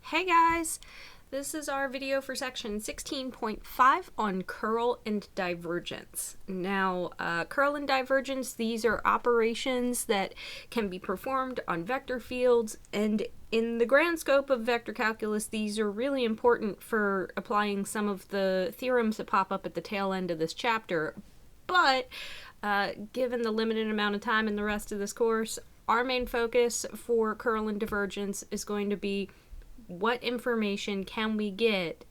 Hey guys, this is our video for section 16.5 on curl and divergence. Now, curl and divergence, these are operations that can be performed on vector fields, and in the grand scope of vector calculus, these are really important for applying some of the theorems that pop up at the tail end of this chapter. But, given the limited amount of time in the rest of this course, our main focus for curl and divergence is going to be what information can we get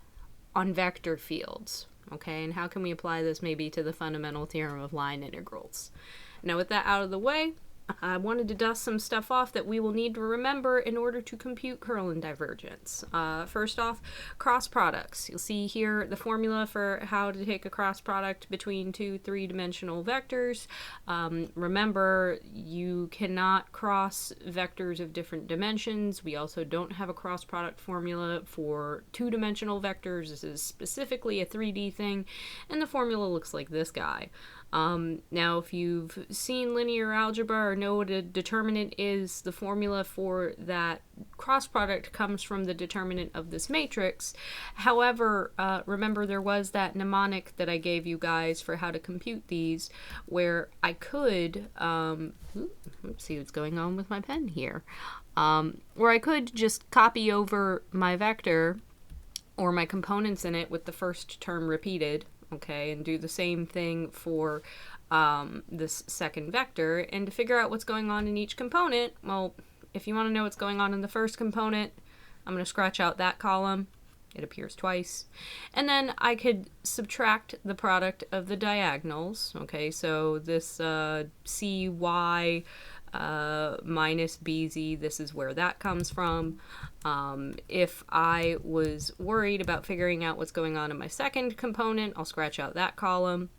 on vector fields, okay, and how can we apply this maybe to the fundamental theorem of line integrals. Now, with that out of the way, I wanted to dust some stuff off that we will need to remember in order to compute curl and divergence. First off, cross products. You'll see here the formula for how to take a cross product between two three-dimensional vectors. Remember, you cannot cross vectors of different dimensions. We also don't have a cross product formula for two-dimensional vectors. This is specifically a 3D thing, and the formula looks like this guy. Now, if you've seen linear algebra or know what a determinant is, the formula for that cross product comes from the determinant of this matrix. However, remember there was that mnemonic that I gave you guys for how to compute these, where I could, let's see what's going on with my pen here, where I could just copy over my vector or my components in it with the first term repeated, okay, and do the same thing for this second vector. And to figure out what's going on in each component, well, if you want to know what's going on in the first component, I'm going to scratch out that column. It appears twice. And then I could subtract the product of the diagonals, okay, so this cy minus bz, this is where that comes from. If I was worried about figuring out what's going on in my second component, I'll scratch out that column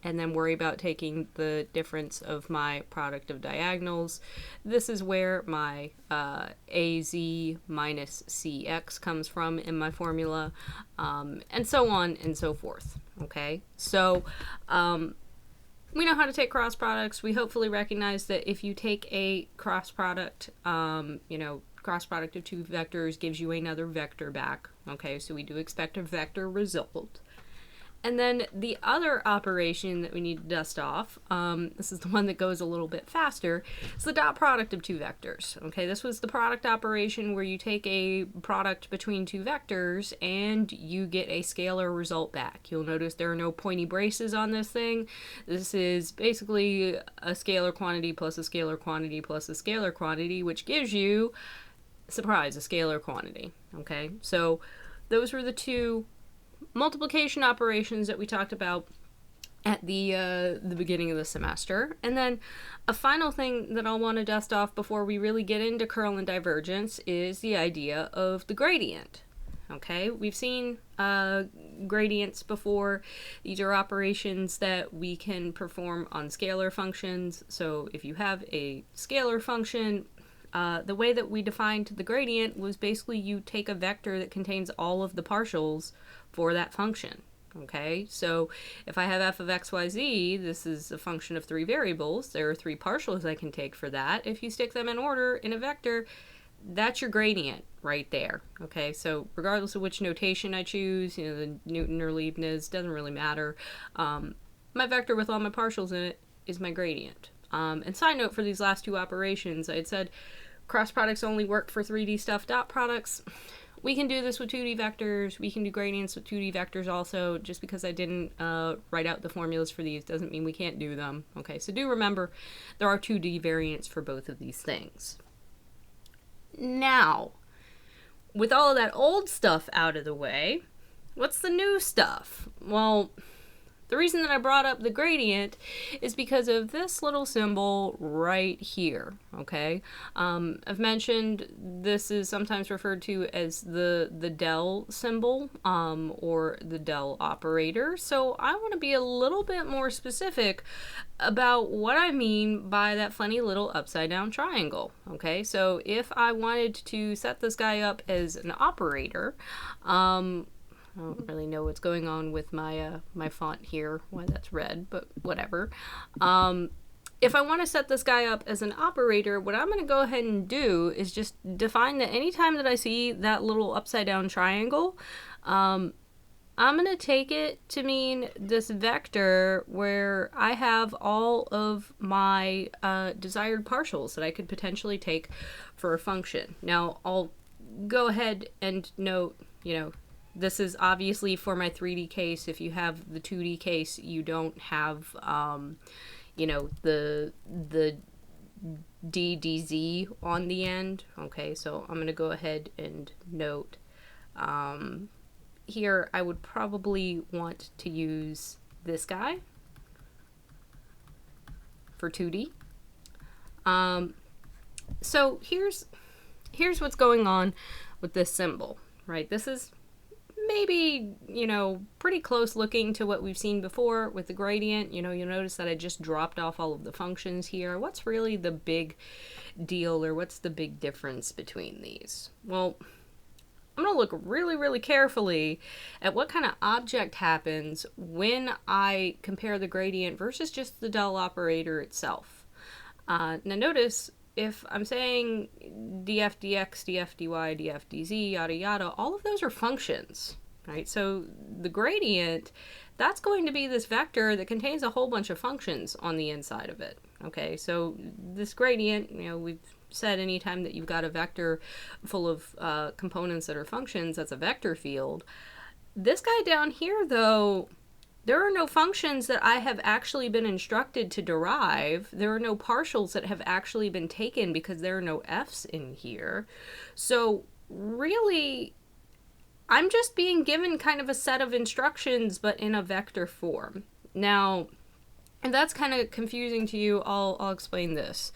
and then worry about taking the difference of my product of diagonals. This is where my az minus cx comes from in my formula, and so on and so forth, okay? So, we know how to take cross products. We hopefully recognize that if you take a cross product, cross product of two vectors gives you another vector back. Okay, so we do expect a vector result. And then the other operation that we need to dust off, this is the one that goes a little bit faster, is the dot product of two vectors. Okay, this was the product operation where you take a product between two vectors and you get a scalar result back. You'll notice there are no pointy braces on this thing. This is basically a scalar quantity plus a scalar quantity plus a scalar quantity, which gives you, surprise, a scalar quantity. Okay, so those were the two multiplication operations that we talked about at the beginning of the semester. And then a final thing that I'll want to dust off before we really get into curl and divergence is the idea of the gradient. Okay, we've seen gradients before. These are operations that we can perform on scalar functions. So if you have a scalar function, the way that we defined the gradient was basically you take a vector that contains all of the partials for that function. Okay, so if I have f of x, y, z, this is a function of three variables. There are three partials I can take for that. If you stick them in order in a vector, that's your gradient right there. Okay, so regardless of which notation I choose, the Newton or Leibniz, doesn't really matter. My vector with all my partials in it is my gradient. And side note for these last two operations, I had said cross products only work for 3D stuff. Dot products, we can do this with 2D vectors. We can do gradients with 2D vectors also. Just because I didn't write out the formulas for these doesn't mean we can't do them. Okay, so do remember there are 2D variants for both of these things. Now, with all of that old stuff out of the way, what's the new stuff? Well, the reason that I brought up the gradient is because of this little symbol right here, okay? I've mentioned this is sometimes referred to as the del symbol, or the del operator. So I want to be a little bit more specific about what I mean by that funny little upside down triangle, okay? So if I wanted to set this guy up as an operator, I don't really know what's going on with my my font here, why that's red, but whatever. if I want to set this guy up as an operator, what I'm going to go ahead and do is just define that anytime that I see that little upside down triangle, I'm going to take it to mean this vector where I have all of my desired partials that I could potentially take for a function. Now, I'll go ahead and note, this is obviously for my 3D case. If you have the 2D case, you don't have, the DDZ on the end. Okay, so I'm going to go ahead and note, here I would probably want to use this guy for 2D. So here's what's going on with this symbol, right? This is maybe, pretty close looking to what we've seen before with the gradient. You'll notice that I just dropped off all of the functions here. What's really the big deal, or what's the big difference between these? Well, I'm going to look really, really carefully at what kind of object happens when I compare the gradient versus just the del operator itself. Now notice, if I'm saying df dx, df dy, df dz, yada yada, all of those are functions, right? So the gradient, that's going to be this vector that contains a whole bunch of functions on the inside of it. Okay, so this gradient, we've said anytime that you've got a vector full of components that are functions, that's a vector field. This guy down here, though, there are no functions that I have actually been instructed to derive. There are no partials that have actually been taken because there are no f's in here. So really, I'm just being given kind of a set of instructions, but in a vector form. Now, if that's kind of confusing to you, I'll explain this.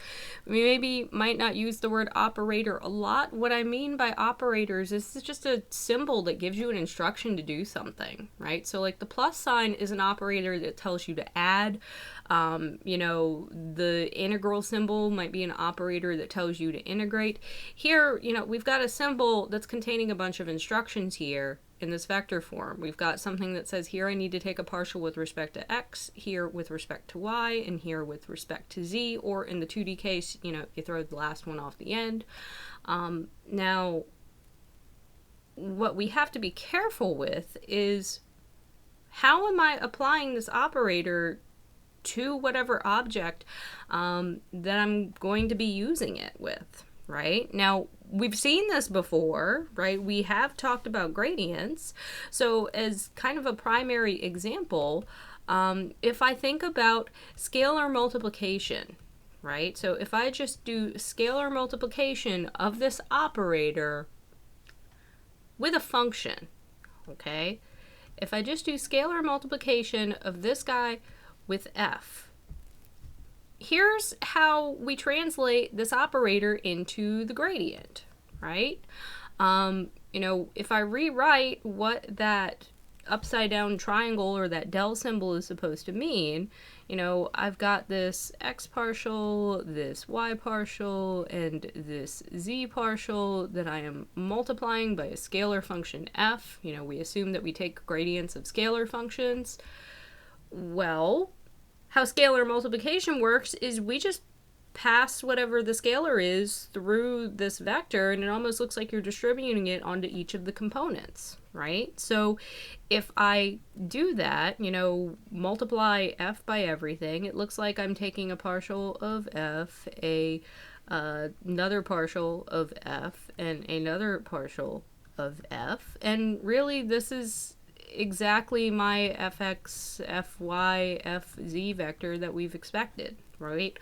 We maybe might not use the word operator a lot. What I mean by operators is it's just a symbol that gives you an instruction to do something, right? So like the plus sign is an operator that tells you to add. The integral symbol might be an operator that tells you to integrate. Here, we've got a symbol that's containing a bunch of instructions here. In this vector form, we've got something that says here I need to take a partial with respect to x, here with respect to y, and here with respect to z, or in the 2D case, you throw the last one off the end. Now, what we have to be careful with is how am I applying this operator to whatever object that I'm going to be using it with, right? Now, we've seen this before, right? We have talked about gradients. So as kind of a primary example, if I think about scalar multiplication, right? So if I just do scalar multiplication of this operator with a function, okay? If I just do scalar multiplication of this guy with f, here's how we translate this operator into the gradient, right? If I rewrite what that upside down triangle or that del symbol is supposed to mean, I've got this x partial, this y partial, and this z partial that I am multiplying by a scalar function f. We assume that we take gradients of scalar functions. Well, how scalar multiplication works is we just pass whatever the scalar is through this vector, and it almost looks like you're distributing it onto each of the components, right? So if I do that, multiply f by everything, it looks like I'm taking a partial of f, another partial of f, and another partial of f, and really this is exactly my fx, fy, fz vector that we've expected, right?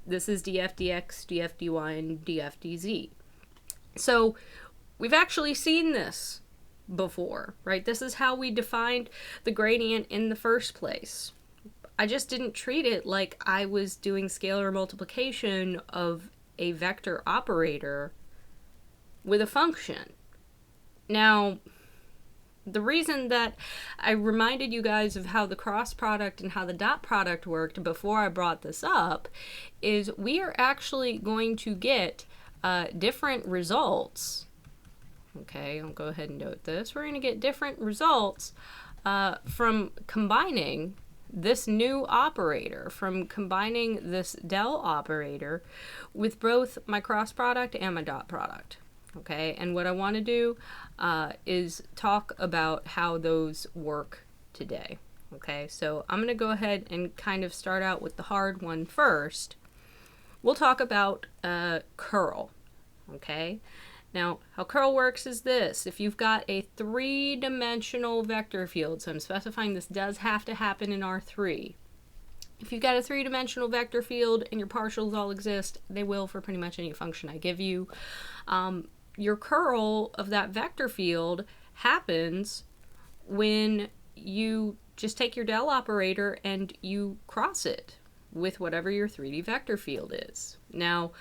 This is df dx, df dy, and df dz. So we've actually seen this before, right? This is how we defined the gradient in the first place. I just didn't treat it like I was doing scalar multiplication of a vector operator with a function. Now, the reason that I reminded you guys of how the cross product and how the dot product worked before I brought this up is we are actually going to get different results. Okay, I'll go ahead and note this. We're going to get different results from combining this new operator from combining this del operator with both my cross product and my dot product. Okay, and what I want to do is talk about how those work today. Okay, so I'm going to go ahead and kind of start out with the hard one first. We'll talk about curl. Okay, now how curl works is this. If you've got a three-dimensional vector field, so I'm specifying this does have to happen in R3. If you've got a three-dimensional vector field and your partials all exist, they will for pretty much any function I give you. Your curl of that vector field happens when you just take your del operator and you cross it with whatever your 3D vector field is. Now,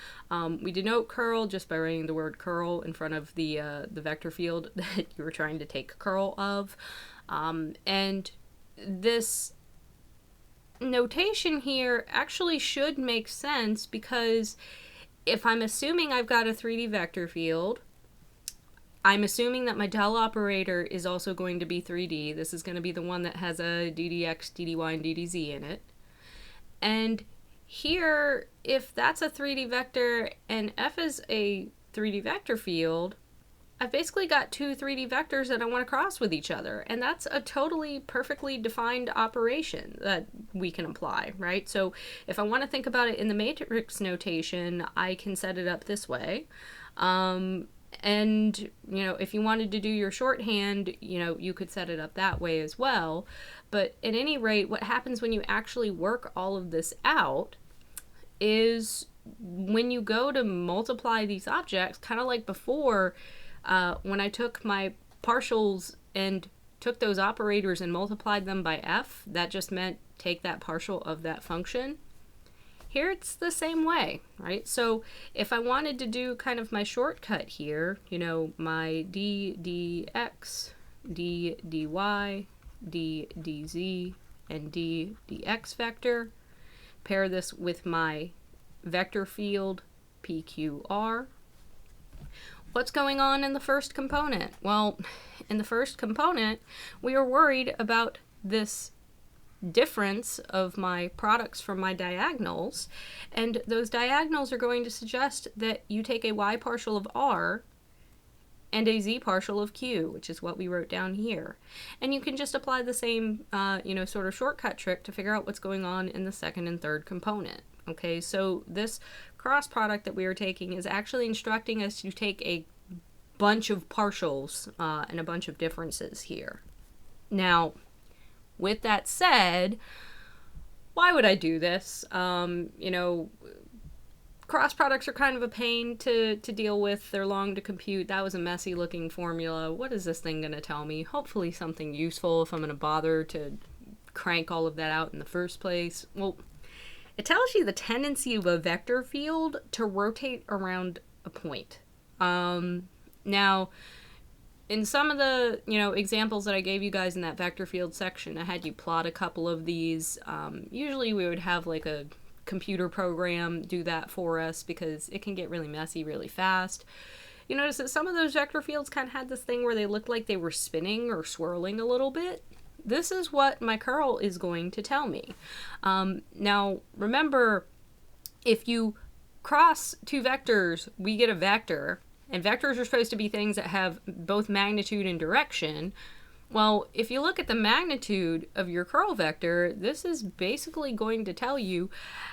we denote curl just by writing the word curl in front of the vector field that you were trying to take curl of. And this notation here actually should make sense, because if I'm assuming I've got a 3D vector field, I'm assuming that my del operator is also going to be 3D. This is going to be the one that has a ddx, ddy, and ddz in it. And here, if that's a 3D vector and f is a 3D vector field, I've basically got two 3D vectors that I want to cross with each other. And that's a totally perfectly defined operation that we can apply, right? So if I want to think about it in the matrix notation, I can set it up this way. And, you know, if you wanted to do your shorthand, you know, you could set it up that way as well. But at any rate, what happens when you actually work all of this out is when you go to multiply these objects, kind of like before, when I took my partials and took those operators and multiplied them by f, that just meant take that partial of that function. Here it's the same way, right? So if I wanted to do kind of my shortcut here, you know, my d dx, d dy, d dz, and d dx vector, pair this with my vector field pqr. What's going on in the first component? Well, in the first component, we are worried about this difference of my products from my diagonals, and those diagonals are going to suggest that you take a y partial of r and a z partial of q, which is what we wrote down here. And you can just apply the same, you know, sort of shortcut trick to figure out what's going on in the second and third component. Okay, so this cross product that we are taking is actually instructing us to take a bunch of partials and a bunch of differences here. Now, with that said, why would I do this? You know, cross products are kind of a pain to deal with. They're long to compute. That was a messy looking formula. What is this thing going to tell me? Hopefully something useful if I'm going to bother to crank all of that out in the first place. Well, it tells you the tendency of a vector field to rotate around a point. Now, in some of the, you know, examples that I gave you guys in that vector field section, I had you plot a couple of these. Usually we would have like a computer program do that for us because it can get really messy really fast. You notice that some of those vector fields kind of had this thing where they looked like they were spinning or swirling a little bit. This is what my curl is going to tell me. Now, remember, if you cross two vectors, we get a vector. And vectors are supposed to be things that have both magnitude and direction. Well, if you look at the magnitude of your curl vector, this is basically going to tell you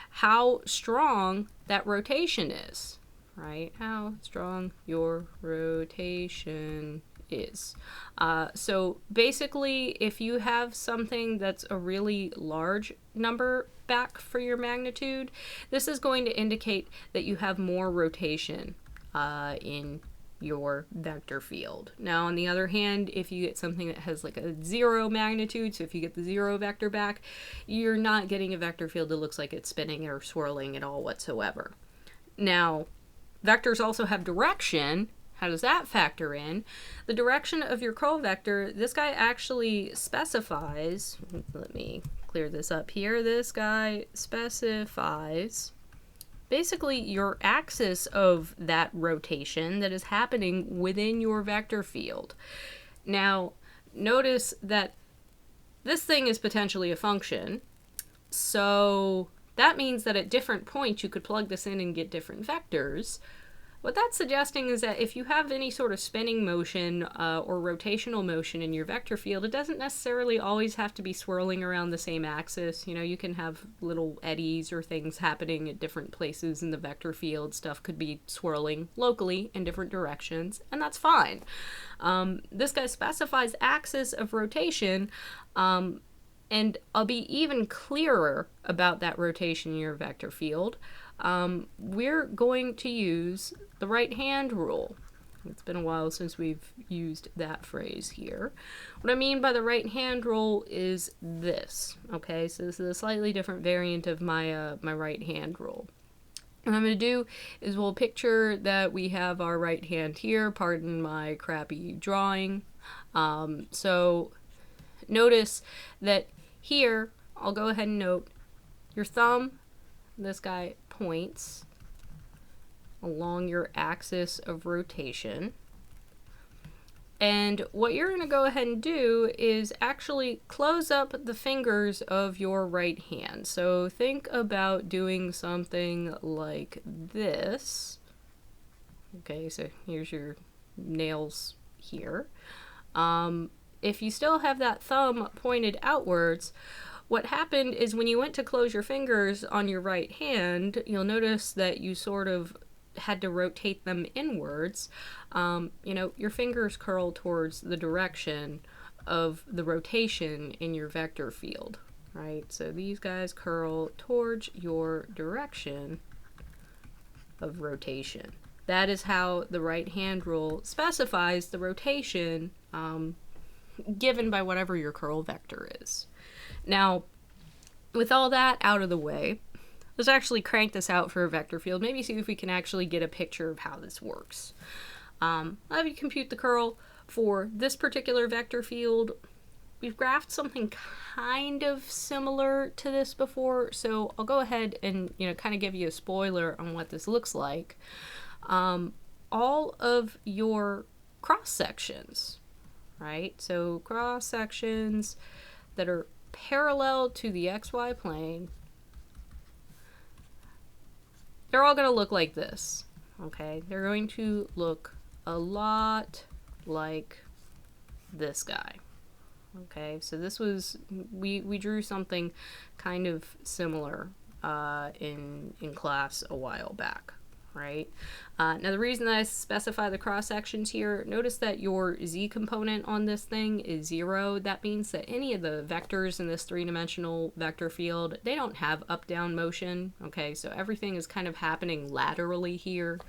how strong that rotation is, right? How strong your rotation is. So basically, if you have something that's a really large number back for your magnitude, this is going to indicate that you have more rotation in your vector field. Now, on the other hand, if you get something that has like a 0 magnitude, so if you get the 0 vector back, you're not getting a vector field that looks like it's spinning or swirling at all whatsoever. Now, vectors also have direction. How does that factor in? The direction of your curl vector, this guy actually specifies, let me clear this up here, this guy specifies basically your axis of that rotation that is happening within your vector field. Now, notice that this thing is potentially a function, So that means that at different points you could plug this in and get different vectors. What that's suggesting is that if you have any sort of spinning motion or rotational motion in your vector field, it doesn't necessarily always have to be swirling around the same axis. You know, you can have little eddies or things happening at different places in the vector field. Stuff could be swirling locally in different directions, and that's fine. This guy specifies axis of rotation, and I'll be even clearer about that rotation in your vector field. We're going to use the right hand rule. It's been a while since we've used that phrase here. What I mean by the right hand rule is this. Okay, so this is a slightly different variant of my my right hand rule. What I'm going to do is we'll picture that we have our right hand here. Pardon my crappy drawing. So notice that here, I'll go ahead and note your thumb, this guy points along your axis of rotation. And what you're going to go ahead and do is actually close up the fingers of your right hand. So think about doing something like this. Okay, so here's your nails here. If you still have that thumb pointed outwards, what happened is when you went to close your fingers on your right hand, you'll notice that you sort of had to rotate them inwards. You know, your fingers curl towards the direction of the rotation in your vector field, right? So these guys curl towards your direction of rotation. That is how the right hand rule specifies the rotation given by whatever your curl vector is. Now, with all that out of the way, let's actually crank this out for a vector field. Maybe see if we can actually get a picture of how this works. I'll have you compute the curl for this particular vector field. We've graphed something kind of similar to this before, so I'll go ahead and kind of give you a spoiler on what this looks like. All of your cross sections, right? So cross sections that are parallel to the XY plane, they're all going to look like this, okay? They're going to look a lot like this guy, okay? So this was, we drew something kind of similar in class a while back, right? Now the reason that I specify the cross sections here, notice that your z component on this thing is 0. That means that any of the vectors in this three-dimensional vector field, they don't have up-down motion, okay? So everything is kind of happening laterally here.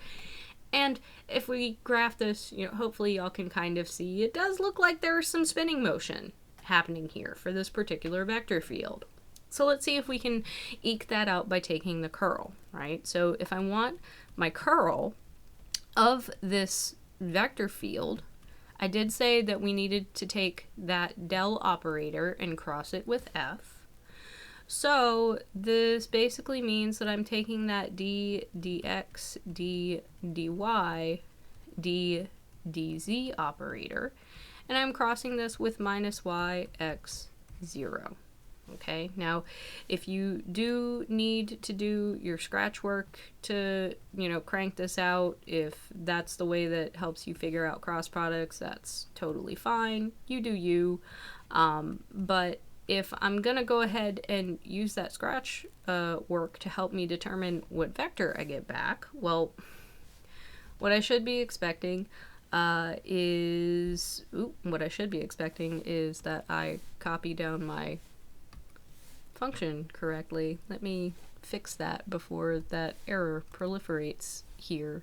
And if we graph this, hopefully y'all can kind of see it does look like there's some spinning motion happening here for this particular vector field. So let's see if we can eke that out by taking the curl, right? So if I want my curl of this vector field, I did say that we needed to take that del operator and cross it with f. So this basically means that I'm taking that d dx, d dy, d dz operator, and I'm crossing this with minus y x 0. Okay, now if you do need to do your scratch work to, crank this out, if that's the way that helps you figure out cross products, that's totally fine. You do you. But if I'm going to go ahead and use that scratch work to help me determine what vector I get back, well, what I should be expecting is that I copy down my function correctly. Let me fix that before that error proliferates here.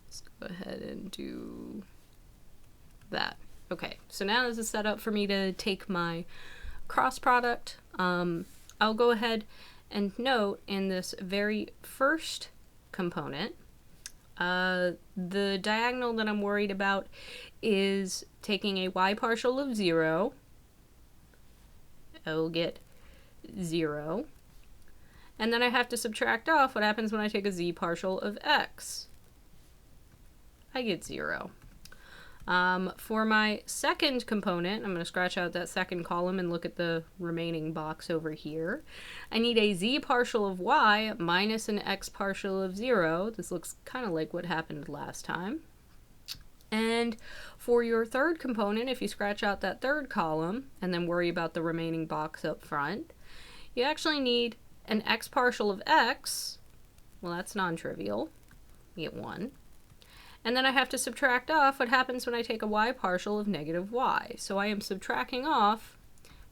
Let's go ahead and do that. Okay, so now this is set up for me to take my cross product. I'll go ahead and note in this very first component, the diagonal that I'm worried about is taking a y partial of 0. I will get 0. And then I have to subtract off what happens when I take a z partial of x. I get 0. For my second component, I'm going to scratch out that second column and look at the remaining box over here. I need a z partial of y minus an x partial of 0. This looks kind of like what happened last time. And for your third component, if you scratch out that third column and then worry about the remaining box up front, you actually need an x partial of x. Well, that's non-trivial. You get 1. And then I have to subtract off what happens when I take a y partial of negative y. So I am subtracting off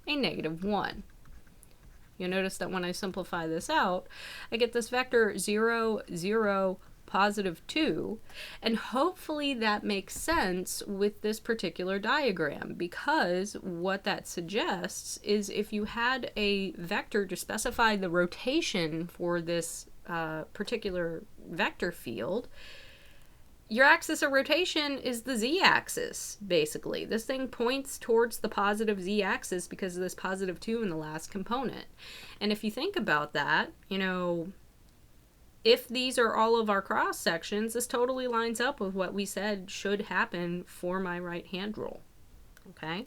a negative 1. You'll notice that when I simplify this out, I get this vector 0, 0, positive 2, and hopefully that makes sense with this particular diagram, because what that suggests is if you had a vector to specify the rotation for this particular vector field, your axis of rotation is the z-axis, basically. This thing points towards the positive z-axis because of this positive 2 in the last component. And if you think about that, you know, if these are all of our cross sections, this totally lines up with what we said should happen for my right hand rule. Okay?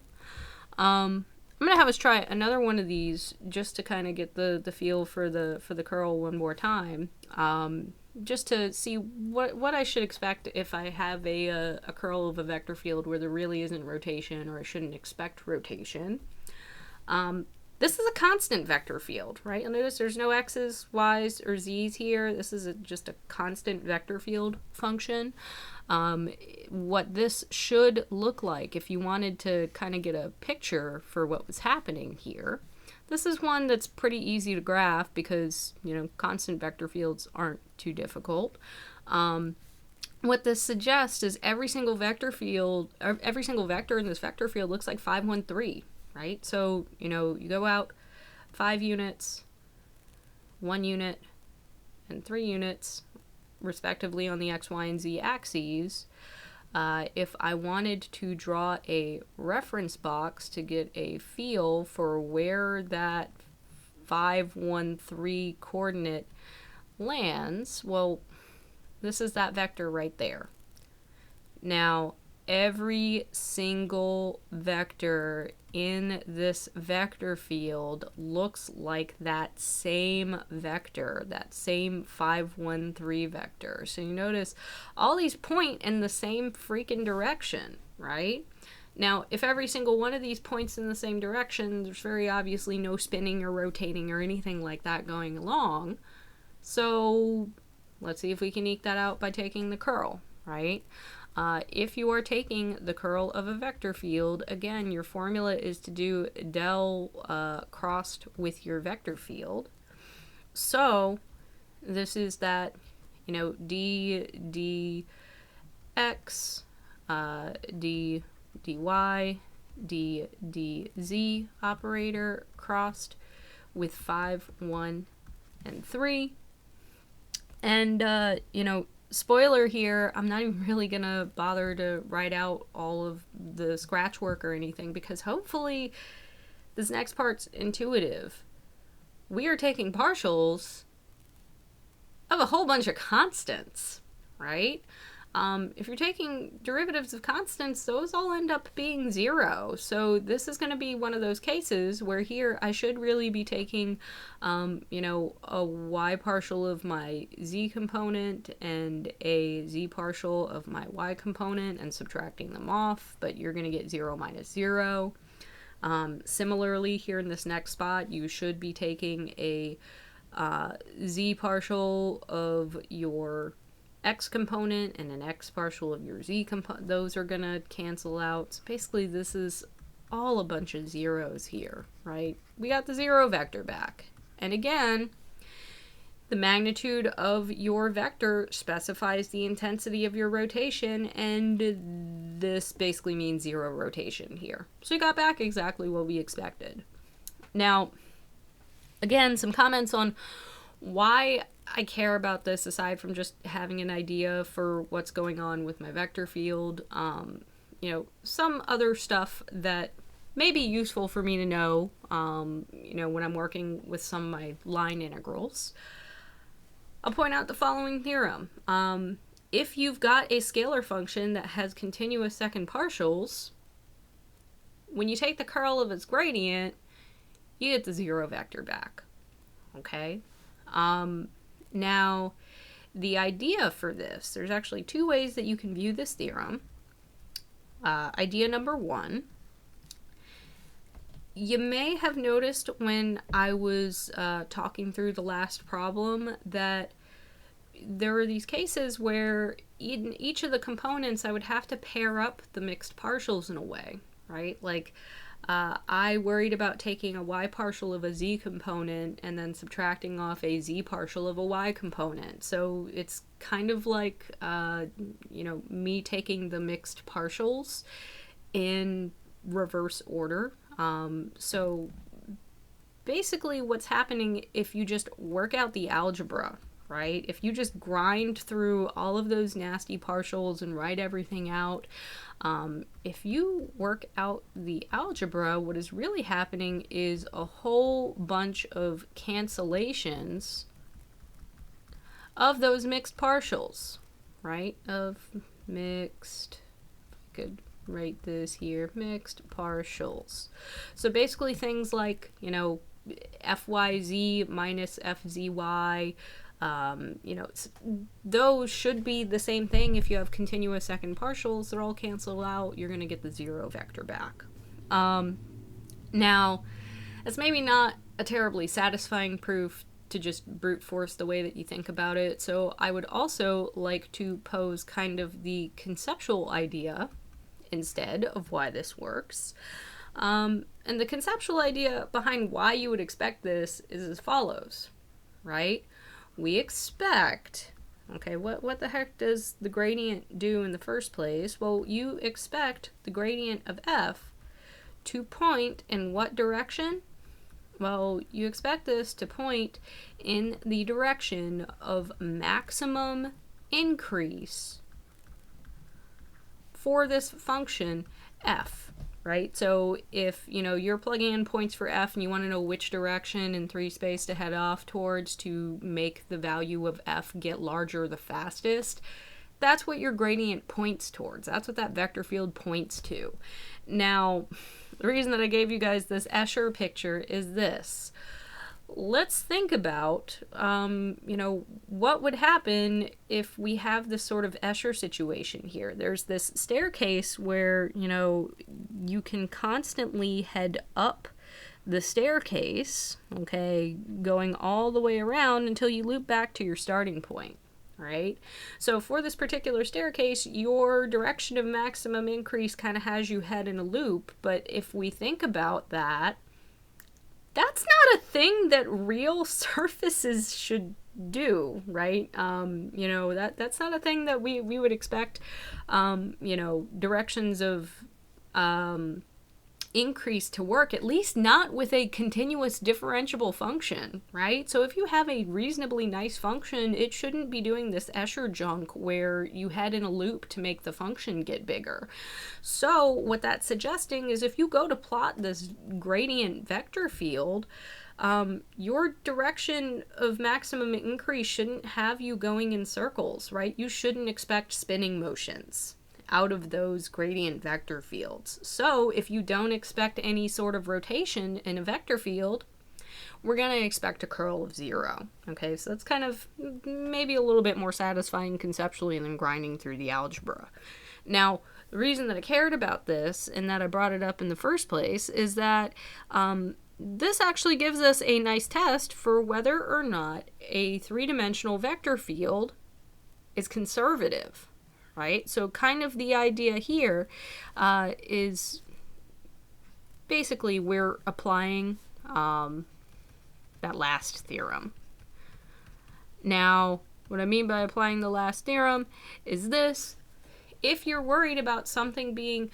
I'm going to have us try another one of these just to kind of get the feel for the curl one more time. Just to see what I should expect if I have a curl of a vector field where there really isn't rotation, or I shouldn't expect rotation. This is a constant vector field, right? You'll notice there's no x's, y's, or z's here. This is just a constant vector field function. What this should look like, if you wanted to kind of get a picture for what was happening here, this is one that's pretty easy to graph because, you know, constant vector fields aren't too difficult. What this suggests is every single vector field, or every single vector in this vector field looks like 5, 1, 3, right? So, you know, you go out 5 units, 1 unit, and 3 units, respectively, on the x, y, and z axes. If I wanted to draw a reference box to get a feel for where that 5, 1, 3 coordinate lands, well, this is that vector right there. Now, every single vector in this vector field looks like that same vector, that same 5, 1, 3 vector. So you notice all these point in the same freaking direction, right? Now, if every single one of these points in the same direction, there's very obviously no spinning or rotating or anything like that going along. So let's see if we can eke that out by taking the curl, right? If you are taking the curl of a vector field, again, your formula is to do del crossed with your vector field. So this is that, you know, d dx, d dy, d dz operator crossed with 5, 1, and 3. And, you know, spoiler here, I'm not even really going to bother to write out all of the scratch work or anything, because hopefully this next part's intuitive. We are taking partials of a whole bunch of constants, right? If you're taking derivatives of constants, those all end up being 0. So this is going to be one of those cases where here I should really be taking, you know, a y partial of my z component and a z partial of my y component and subtracting them off, but you're going to get 0 minus 0. Similarly, here in this next spot, you should be taking a z partial of your x component and an x partial of your z component. Those are going to cancel out. So basically, this is all a bunch of zeros here, right? We got the 0 vector back. And again, the magnitude of your vector specifies the intensity of your rotation, and this basically means 0 rotation here. So you got back exactly what we expected. Now, again, some comments on why I care about this aside from just having an idea for what's going on with my vector field. You know, some other stuff that may be useful for me to know, you know, when I'm working with some of my line integrals. I'll point out the following theorem. if you've got a scalar function that has continuous second partials, when you take the curl of its gradient, you get the zero vector back. Okay? Now, the idea for this, there's actually two ways that you can view this theorem. Idea number one, you may have noticed when I was talking through the last problem that there were these cases where in each of the components I would have to pair up the mixed partials in a way, right? Like I worried about taking a y partial of a z component and then subtracting off a z partial of a y component. So it's kind of like, me taking the mixed partials in reverse order. So basically what's happening if you just work out the algebra, right? If you just grind through all of those nasty partials and write everything out, if you work out the algebra, what is really happening is a whole bunch of cancellations of those mixed partials, right? Of mixed, I could write this here, mixed partials. So basically things like, fyz minus fzy, those should be the same thing. If you have continuous second partials, they're all canceled out, you're going to get the zero vector back. Now, that's maybe not a terribly satisfying proof to just brute force the way that you think about it, so I would also like to pose kind of the conceptual idea instead of why this works. And the conceptual idea behind why you would expect this is as follows, right? We expect, okay, what the heck does the gradient do in the first place? Well, you expect the gradient of f to point in what direction? Well, you expect this to point in the direction of maximum increase for this function f, right? So if, you're plugging in points for f and you want to know which direction in 3 space to head off towards to make the value of f get larger the fastest, that's what your gradient points towards. That's what that vector field points to. Now, the reason that I gave you guys this Escher picture is this. Let's think about, what would happen if we have this sort of Escher situation here. There's this staircase where, you can constantly head up the staircase, okay, going all the way around until you loop back to your starting point, right? So for this particular staircase, your direction of maximum increase kind of has you head in a loop, but if we think about that, that's not a thing that real surfaces should do, right? That's not a thing that we would expect, directions of increase to work, at least not with a continuous differentiable function, right? So if you have a reasonably nice function, it shouldn't be doing this Escher junk where you head in a loop to make the function get bigger. So what that's suggesting is if you go to plot this gradient vector field, your direction of maximum increase shouldn't have you going in circles, right? You shouldn't expect spinning motions out of those gradient vector fields. So if you don't expect any sort of rotation in a vector field, we're going to expect a curl of 0. Okay, so that's kind of maybe a little bit more satisfying conceptually than grinding through the algebra. Now, the reason that I cared about this and that I brought it up in the first place is that this actually gives us a nice test for whether or not a 3-dimensional vector field is conservative. Right? So kind of the idea here is basically we're applying that last theorem. Now, what I mean by applying the last theorem is this. If you're worried about something being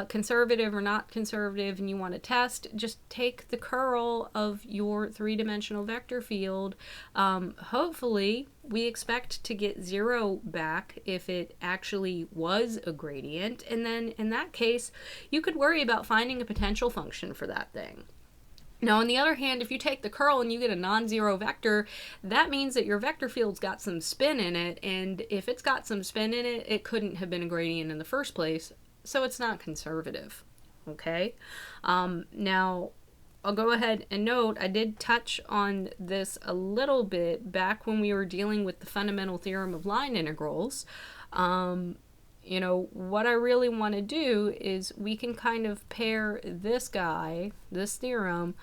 conservative or not conservative and you want to test, just take the curl of your 3-dimensional vector field. Hopefully, we expect to get 0 back if it actually was a gradient, and then in that case, you could worry about finding a potential function for that thing. Now, on the other hand, if you take the curl and you get a non-zero vector, that means that your vector field's got some spin in it, and if it's got some spin in it, it couldn't have been a gradient in the first place, so it's not conservative, okay? Now, I'll go ahead and note, I did touch on this a little bit back when we were dealing with the fundamental theorem of line integrals. You know, what I really want to do is we can kind of pair this guy, this theorem,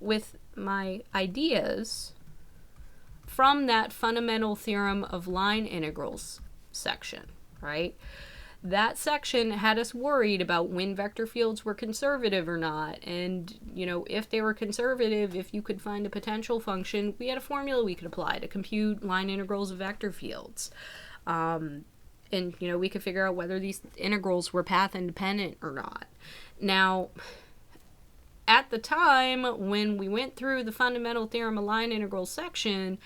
with my ideas from that fundamental theorem of line integrals section, right? That section had us worried about when vector fields were conservative or not, and, you know, if they were conservative, if you could find a potential function, we had a formula we could apply to compute line integrals of vector fields. And, you know, we could figure out whether these integrals were path independent or not. Now, at the time when we went through the fundamental theorem of line integrals section,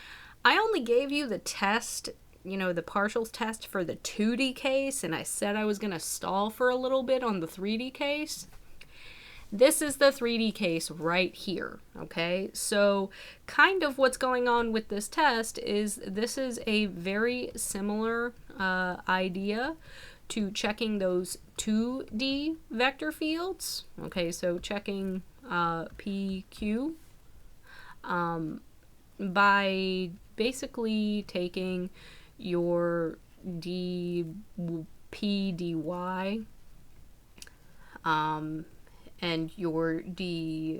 I only gave you the test, you know, the partials test for the 2D case, and I said I was going to stall for a little bit on the 3D case. This is the 3D case right here, okay? So kind of what's going on with this test is this is a very similar idea to checking those 2D vector fields, okay? So checking PQ by basically taking your dp dy and your dq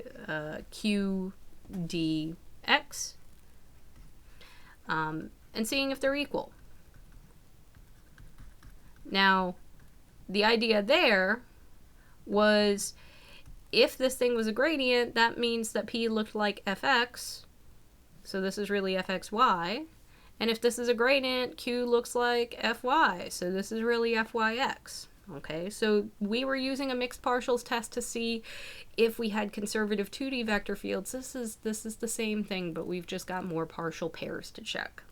dx and seeing if they're equal. Now, the idea there was if this thing was a gradient, that means that p looked like fx, so this is really fxy, and if this is a gradient, q looks like fy, so this is really fyx. Okay, so we were using a mixed partials test to see if we had conservative 2D vector fields. This is the same thing, but we've just got more partial pairs to check.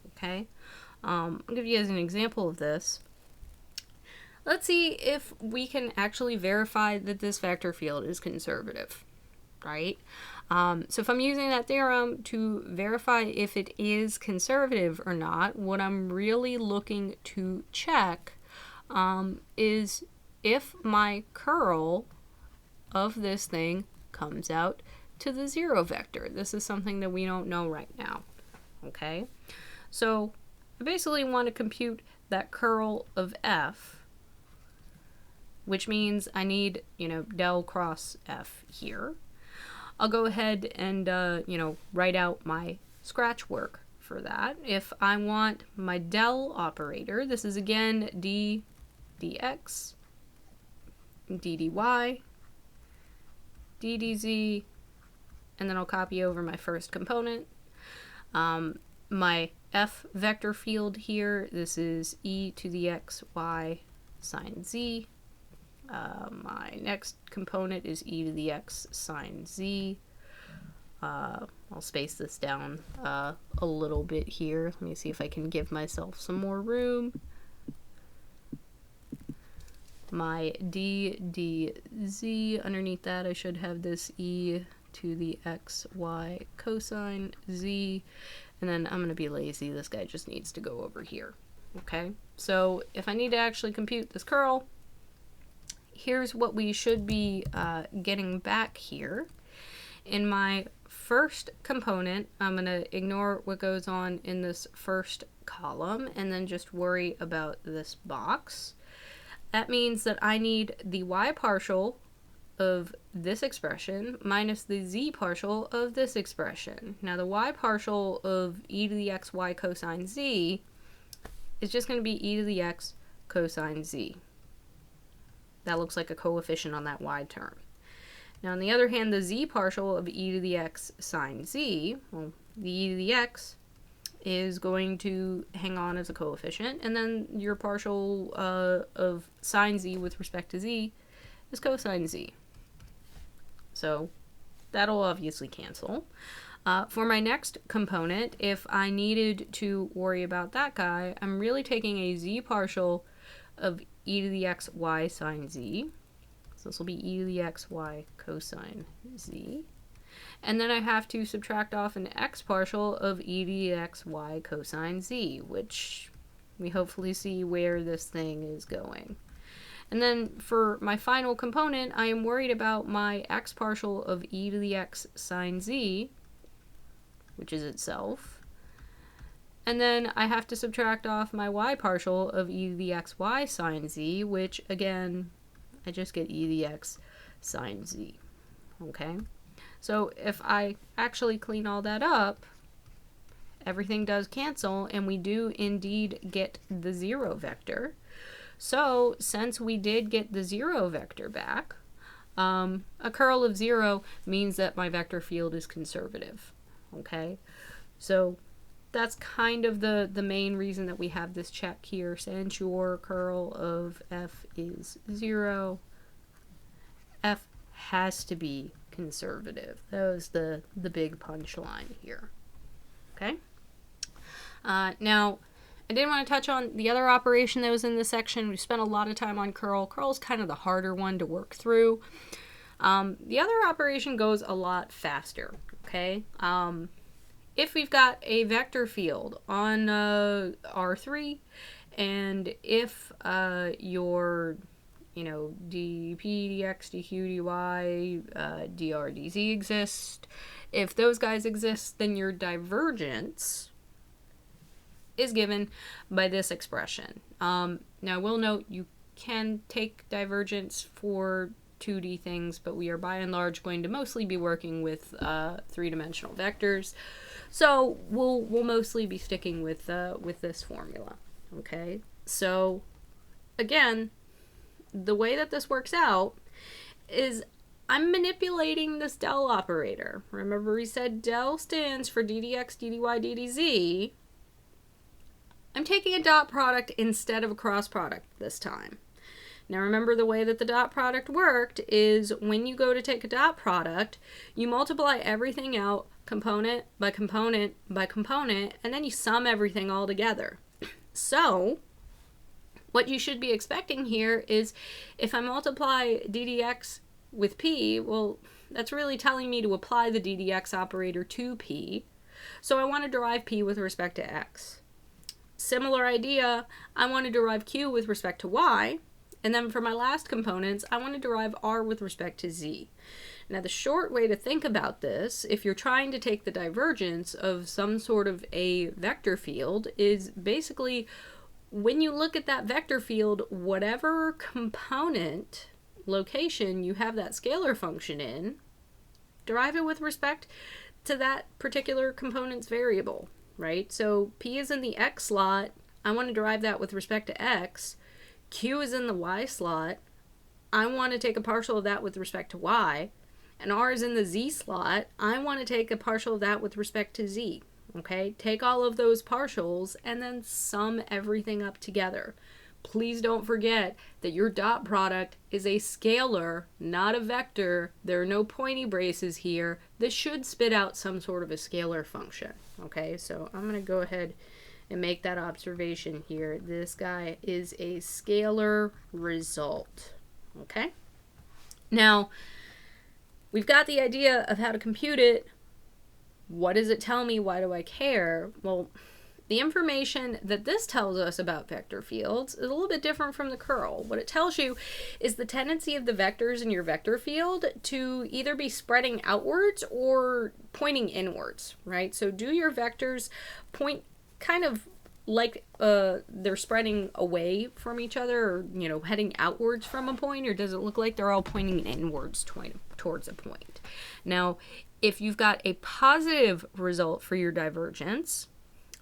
Okay, I'll give you guys an example of this. Let's see if we can actually verify that this vector field is conservative, right? So if I'm using that theorem to verify if it is conservative or not, what I'm really looking to check is if my curl of this thing comes out to the 0 vector. This is something that we don't know right now, okay? So I basically want to compute that curl of f, which means I need, you know, del cross f here. I'll go ahead and, you know, write out my scratch work for that. If I want my del operator, this is again d dx, d dy, d dz, and then I'll copy over my first component. My f vector field here, this is e to the x, y sine z. My next component is e to the x sine z. I'll space this down a little bit here. Let me see if I can give myself some more room. My d dz, underneath that I should have this e to the x y cosine z, and then I'm going to be lazy. This guy just needs to go over here. Okay, so if I need to actually compute this curl, here's what we should be getting back here. In my first component, I'm going to ignore what goes on in this first column and then just worry about this box. That means that I need the y partial of this expression minus the z partial of this expression. Now the y partial of e to the x y cosine z is just going to be e to the x cosine z. That looks like a coefficient on that y term. Now on the other hand, the z partial of e to the x sine z, well, the e to the x is going to hang on as a coefficient, and then your partial of sine z with respect to z is cosine z. So that'll obviously cancel. For my next component, if I needed to worry about that guy, I'm really taking a z partial of e to the x y sine z. So this will be e to the x y cosine z. And then I have to subtract off an x partial of e to the x y cosine z, which we hopefully see where this thing is going. And then for my final component, I am worried about my x partial of e to the x sine z, which is itself. And then I have to subtract off my y partial of e to the xy sine z, which again, I just get e to the x sine z. Okay? So if I actually clean all that up, everything does cancel, and we do indeed get the 0 vector. So since we did get the 0 vector back, a curl of 0 means that my vector field is conservative. Okay? So that's kind of the main reason that we have this check here. Since your curl of f is 0, f has to be conservative. That was the big punchline here. Okay? Now, I did want to touch on the other operation that was in this section. We spent a lot of time on curl. Curl is kind of the harder one to work through. The other operation goes a lot faster. Okay? If we've got a vector field on R3, and if your dp, dx, dq, dy, dr, dz exist, if those guys exist, then your divergence is given by this expression. Now I will note you can take divergence for 2D things, but we are by and large going to mostly be working with three-dimensional vectors. So we'll mostly be sticking with this formula. Okay, so again, the way that this works out is I'm manipulating this del operator. Remember we said del stands for ddx, ddy, ddz. I'm taking a dot product instead of a cross product this time. Now remember, the way that the dot product worked is when you go to take a dot product, you multiply everything out component by component by component, and then you sum everything all together. So what you should be expecting here is if I multiply ddx with p, well, that's really telling me to apply the ddx operator to p. So I want to derive p with respect to x. Similar idea, I want to derive q with respect to y. And then for my last components, I want to derive r with respect to z. Now the short way to think about this, if you're trying to take the divergence of some sort of a vector field, is basically when you look at that vector field, whatever component location you have that scalar function in, derive it with respect to that particular component's variable, right? So p is in the x slot, I want to derive that with respect to x. Q is in the y slot, I want to take a partial of that with respect to y. And r is in the z slot, I want to take a partial of that with respect to z. Okay, take all of those partials and then sum everything up together. Please don't forget that your dot product is a scalar, not a vector. There are no pointy braces here. This should spit out some sort of a scalar function. Okay, so I'm going to go ahead and make that observation here. This guy is a scalar result. Okay? Now, we've got the idea of how to compute it. What does it tell me? Why do I care? Well, the information that this tells us about vector fields is a little bit different from the curl. What it tells you is the tendency of the vectors in your vector field to either be spreading outwards or pointing inwards, right? So do your vectors point kind of like they're spreading away from each other, or heading outwards from a point, or does it look like they're all pointing inwards towards a point? Now, if you've got a positive result for your divergence,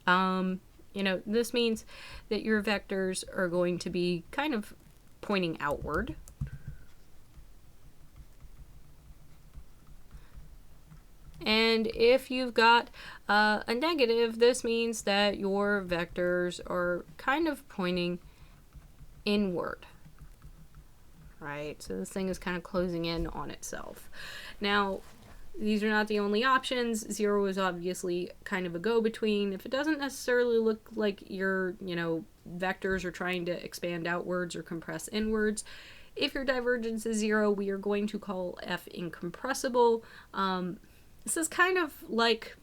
this means that your vectors are going to be kind of pointing outward. And if you've got a negative, this means that your vectors are kind of pointing inward, right? So this thing is kind of closing in on itself. Now, these are not the only options. 0 is obviously kind of a go-between. If it doesn't necessarily look like your, vectors are trying to expand outwards or compress inwards, if your divergence is 0, we are going to call f incompressible. This is kind of like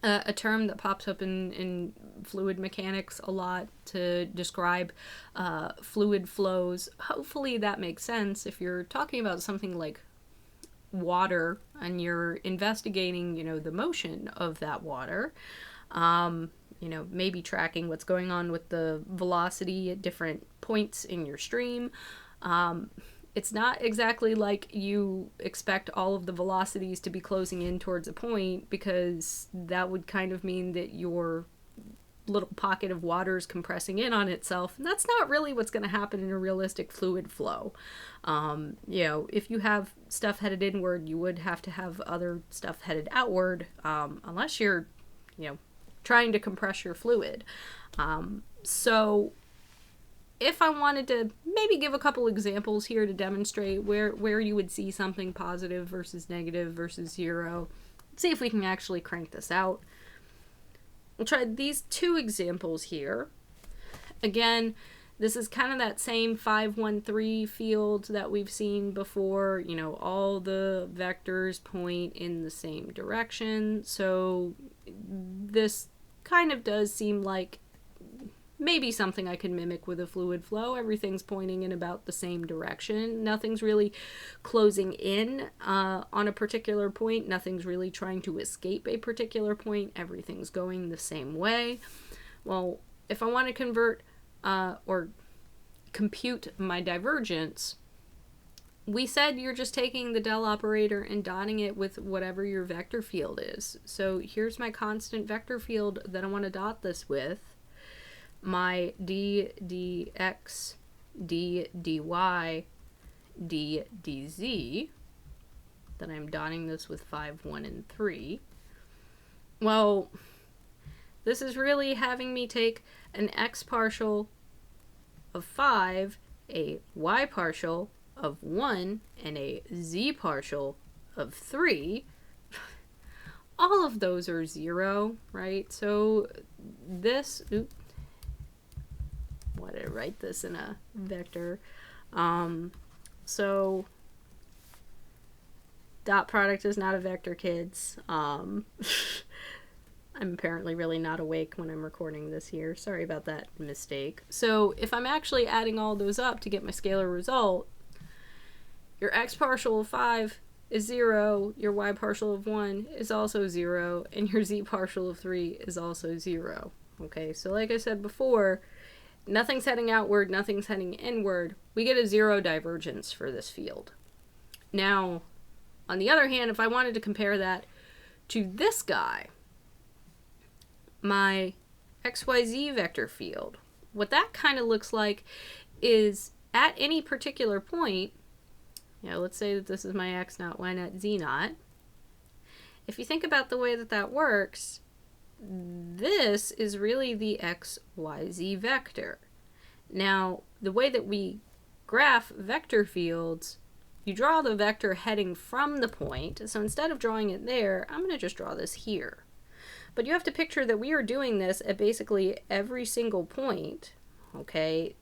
a term that pops up in fluid mechanics a lot to describe fluid flows. Hopefully that makes sense if you're talking about something like water and you're investigating, the motion of that water. Maybe tracking what's going on with the velocity at different points in your stream. It's not exactly like you expect all of the velocities to be closing in towards a point, because that would kind of mean that your little pocket of water is compressing in on itself, and that's not really what's going to happen in a realistic fluid flow. If you have stuff headed inward, you would have to have other stuff headed outward, unless you're, trying to compress your fluid. So if I wanted to maybe give a couple examples here to demonstrate where you would see something positive versus negative versus zero, let's see if we can actually crank this out. We'll try these two examples here. Again, this is kind of that same 513 field that we've seen before. All the vectors point in the same direction. So this kind of does seem like maybe something I could mimic with a fluid flow. Everything's pointing in about the same direction. Nothing's really closing in on a particular point. Nothing's really trying to escape a particular point. Everything's going the same way. Well, if I want to convert or compute my divergence, we said you're just taking the del operator and dotting it with whatever your vector field is. So here's my constant vector field that I want to dot this with. My d dx, d dy, d dz, then I'm dotting this with 5, 1, and 3. Well, this is really having me take an x partial of 5, a y partial of 1, and a z partial of 3. All of those are 0, right? So this, why did I write this in a vector? So dot product is not a vector, kids. I'm apparently really not awake when I'm recording this here. Sorry about that mistake. So if I'm actually adding all those up to get my scalar result, your x partial of 5 is 0, your y partial of 1 is also 0, and your z partial of 3 is also 0. Okay, so like I said before, nothing's heading outward, nothing's heading inward. We get a 0 divergence for this field. Now, on the other hand, if I wanted to compare that to this guy, my XYZ vector field, what that kind of looks like is at any particular point, let's say that this is my x naught, y naught, z naught. If you think about the way that that works, this is really the XYZ vector. Now, the way that we graph vector fields, you draw the vector heading from the point. So instead of drawing it there, I'm going to just draw this here. But you have to picture that we are doing this at basically every single point. Okay,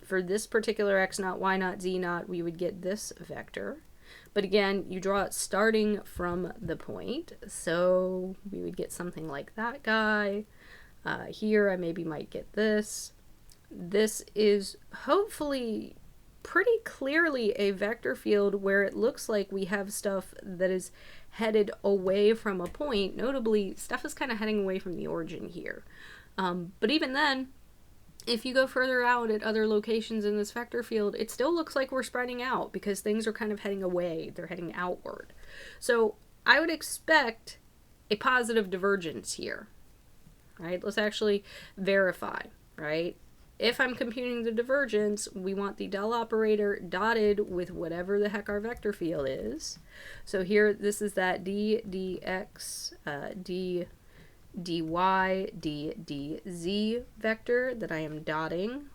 for this particular x naught, y naught, z naught, we would get this vector. But again, you draw it starting from the point, so we would get something like that guy. Here I maybe might get this. This is hopefully pretty clearly a vector field where it looks like we have stuff that is headed away from a point. Notably, stuff is kind of heading away from the origin here. But even then, if you go further out at other locations in this vector field, it still looks like we're spreading out because things are kind of heading away. They're heading outward. So I would expect a positive divergence here, right? Let's actually verify, right? If I'm computing the divergence, we want the del operator dotted with whatever the heck our vector field is. So here, this is that d dx, d dy, d dz vector that I am dotting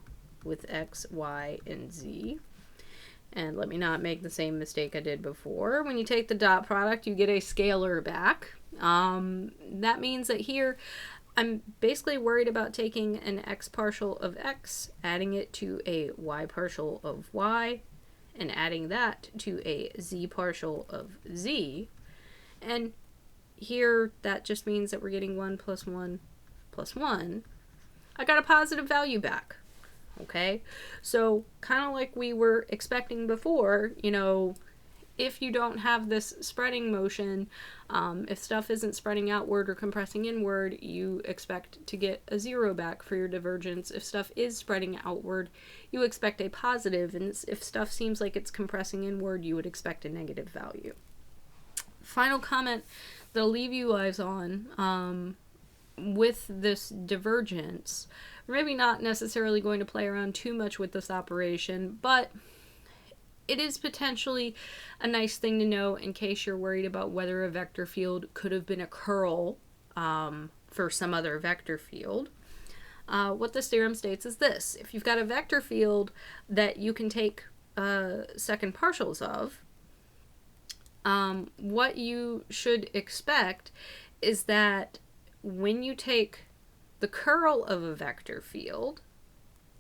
with x, y, and z. And let me not make the same mistake I did before. When you take the dot product, you get a scalar back. That means that here I'm basically worried about taking an x partial of x, adding it to a y partial of y, and adding that to a z partial of z. And here that just means that we're getting 1 plus 1 plus 1. I got a positive value back. Okay, so kind of like we were expecting before, you know, if you don't have this spreading motion, if stuff isn't spreading outward or compressing inward, you expect to get a 0 back for your divergence. If stuff is spreading outward, you expect a positive, and if stuff seems like it's compressing inward, you would expect a negative value. Final comment that I'll leave you guys on, with this divergence, we're maybe not necessarily going to play around too much with this operation, but it is potentially a nice thing to know in case you're worried about whether a vector field could have been a curl for some other vector field. What this theorem states is this: if you've got a vector field that you can take second partials of, what you should expect is that when you take the curl of a vector field,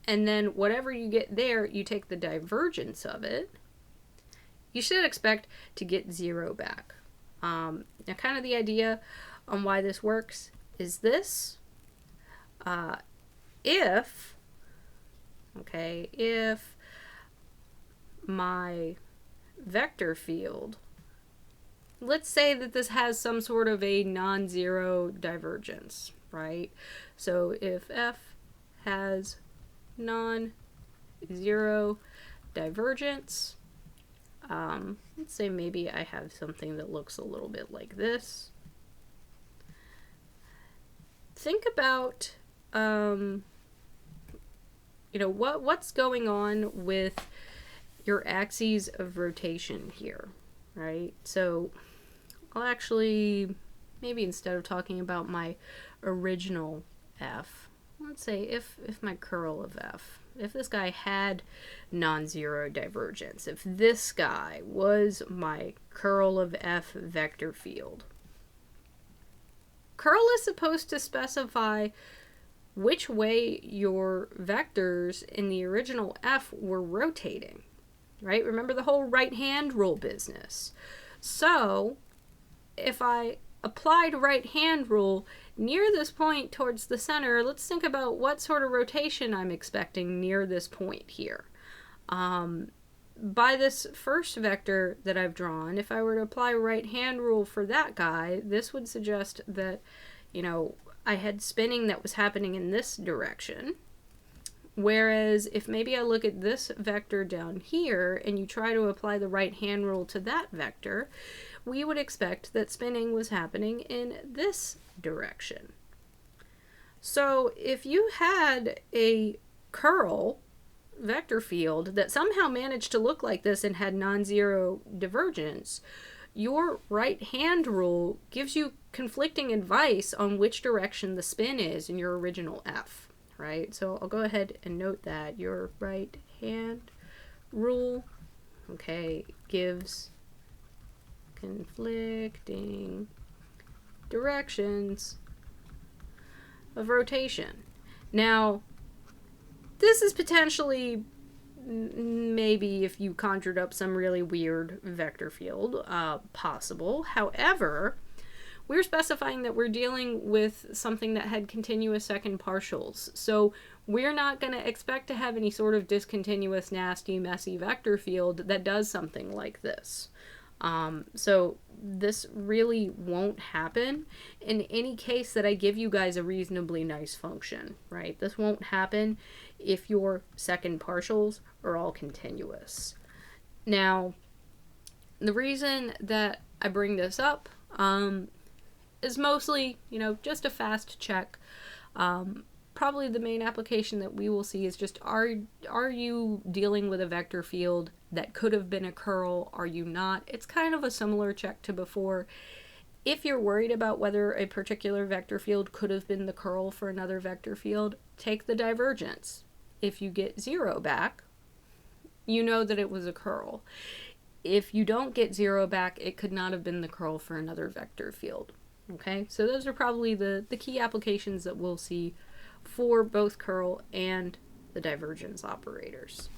and then whatever you get there, you take the divergence of it, you should expect to get 0 back. Now kind of the idea on why this works is this. If my vector field, let's say that this has some sort of a non-zero divergence, right? So if F has non-zero divergence, let's say maybe I have something that looks a little bit like this. Think about, you know, what's going on with your axes of rotation here, right? So I'll actually, maybe instead of talking about my original F, let's say if my curl of F, if this guy had non-zero divergence, if this guy was my curl of F vector field, curl is supposed to specify which way your vectors in the original F were rotating, right? Remember the whole right-hand rule business. So if I applied right-hand rule near this point towards the center, let's think about what sort of rotation I'm expecting near this point here. By this first vector that I've drawn, if I were to apply right-hand rule for that guy, this would suggest that, you know, I had spinning that was happening in this direction. Whereas if maybe I look at this vector down here and you try to apply the right-hand rule to that vector, we would expect that spinning was happening in this direction. So if you had a curl vector field that somehow managed to look like this and had non-zero divergence, your right-hand rule gives you conflicting advice on which direction the spin is in your original F, right? So I'll go ahead and note that your right-hand rule, okay, gives conflicting directions of rotation. Now, this is potentially maybe if you conjured up some really weird vector field, possible. However, we're specifying that we're dealing with something that had continuous second partials. So we're not going to expect to have any sort of discontinuous, nasty, messy vector field that does something like this. So this really won't happen in any case that I give you guys a reasonably nice function, right? This won't happen if your second partials are all continuous. Now, the reason that I bring this up is mostly, you know, just a fast check. Probably the main application that we will see is just, are you dealing with a vector field that could have been a curl? Are you not? It's kind of a similar check to before. If you're worried about whether a particular vector field could have been the curl for another vector field, take the divergence. If you get 0 back, you know that it was a curl. If you don't get 0 back, it could not have been the curl for another vector field. Okay, so those are probably the key applications that we'll see for both curl and the divergence operators.